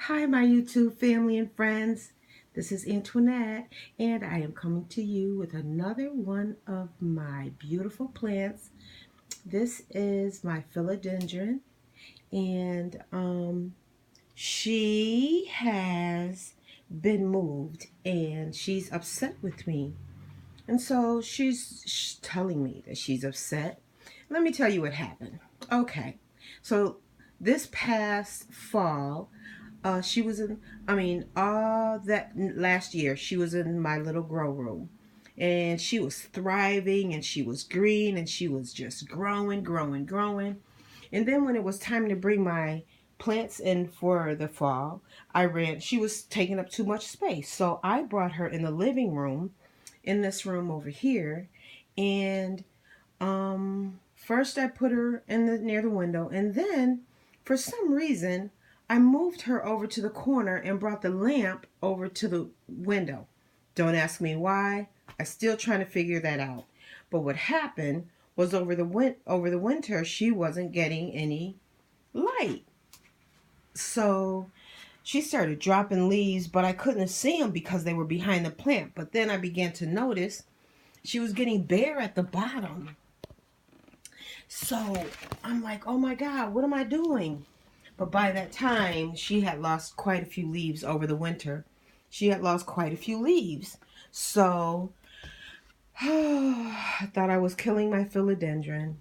Hi, my YouTube family and friends. This is Antoinette, and I am coming to you with another one of my beautiful plants. This is my Philodendron, and she has been moved, and she's upset with me. And so she's telling me that she's upset. Let me tell you what happened. Okay, so this past fall, she was in, all that last year, she was in my little grow room. And she was thriving and she was green and she was just growing, growing, growing. And then when it was time to bring my plants in for the fall, she was taking up too much space. So I brought her in the living room, in this room over here. And first I put her in the near the window, and then for some reason I moved her over to the corner and brought the lamp over to the window. Don't ask me why. I'm still trying to figure that out. But what happened was over the winter she wasn't getting any light. So she started dropping leaves, but I couldn't see them because they were behind the plant. But then I began to notice she was getting bare at the bottom. So I'm like, oh my God, what am I doing? But by that time, she had lost quite a few leaves over the winter. She had lost quite a few leaves. So I thought I was killing my philodendron.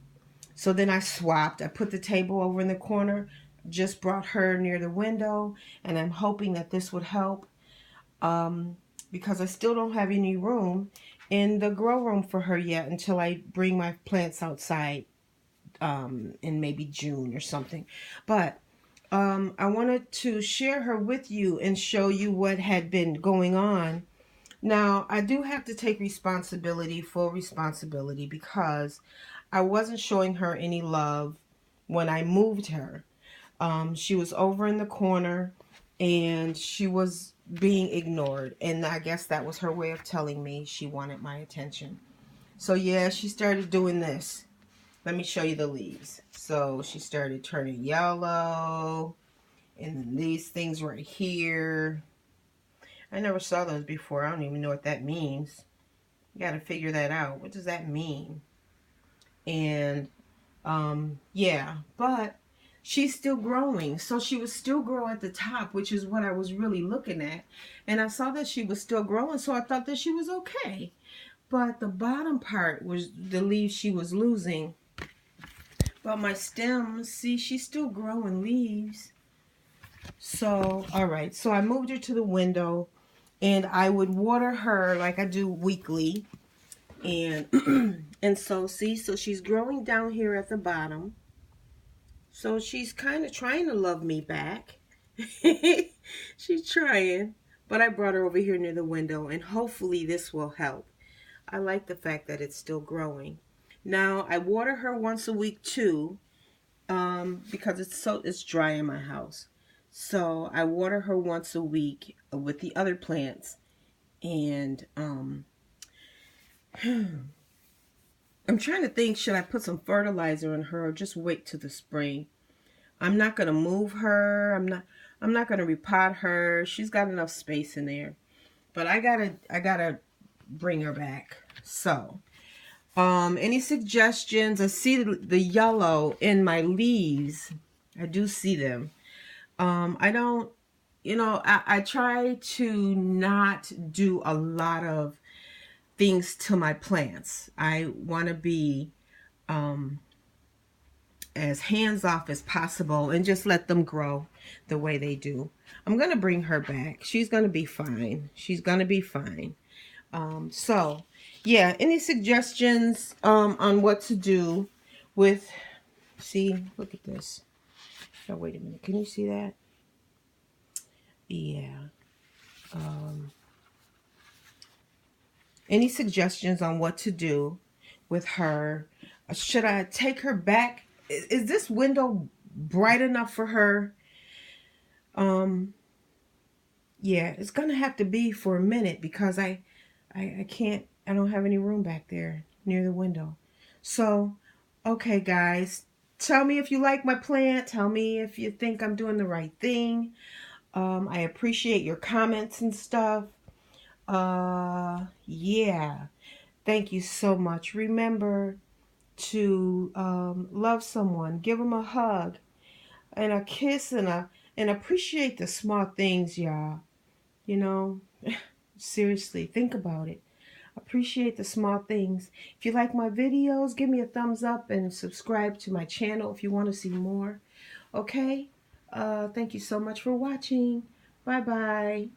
So then I swapped. I put the table over in the corner, just brought her near the window, and I'm hoping that this would help because I still don't have any room in the grow room for her yet until I bring my plants outside in maybe June or something. But I wanted to share her with you and show you what had been going on. Now, I do have to take responsibility, full responsibility, because I wasn't showing her any love when I moved her. She was over in the corner and she was being ignored. And I guess that was her way of telling me she wanted my attention. So yeah, she started doing this. Let me show you the leaves. So she started turning yellow. And then these things right here. I never saw those before. I don't even know what that means. You got to figure that out. What does that mean? And yeah, but she's still growing. So she was still growing at the top, which is what I was really looking at. And I saw that she was still growing, so I thought that she was okay. But the bottom part was the leaves she was losing. But my stems, see, she's still growing leaves. So, all right. So I moved her to the window and I would water her like I do weekly. And and so see, so she's growing down here at the bottom. So she's kind of trying to love me back. She's trying. But I brought her over here near the window and hopefully this will help. I like the fact that it's still growing. Now I water her once a week too, because it's dry in my house. So I water her once a week with the other plants, and I'm trying to think, should I put some fertilizer in her or just wait till the spring? I'm not gonna move her. I'm not gonna repot her. She's got enough space in there, but I gotta bring her back. So any suggestions? I see the yellow in my leaves. I do see them. I don't, I try to not do a lot of things to my plants. I want to be as hands off as possible and just let them grow the way they do. I'm going to bring her back. She's going to be fine. She's going to be fine. So, yeah, any suggestions on what to do with, see, look at this. Oh, wait a minute. Can you see that? Yeah. Any suggestions on what to do with her? Should I take her back? Is this window bright enough for her? Yeah, it's gonna have to be for a minute because I can't, I don't have any room back there near the window. So, okay guys, tell me if you like my plant. Tell me if you think I'm doing the right thing. I appreciate your comments and stuff. Yeah. Thank you so much. Remember to love someone, give them a hug and a kiss and appreciate the small things, y'all. You know, seriously, think about it. Appreciate the small things. If you like my videos, give me a thumbs up and subscribe to my channel if you want to see more. Okay? Thank you so much for watching. Bye-bye.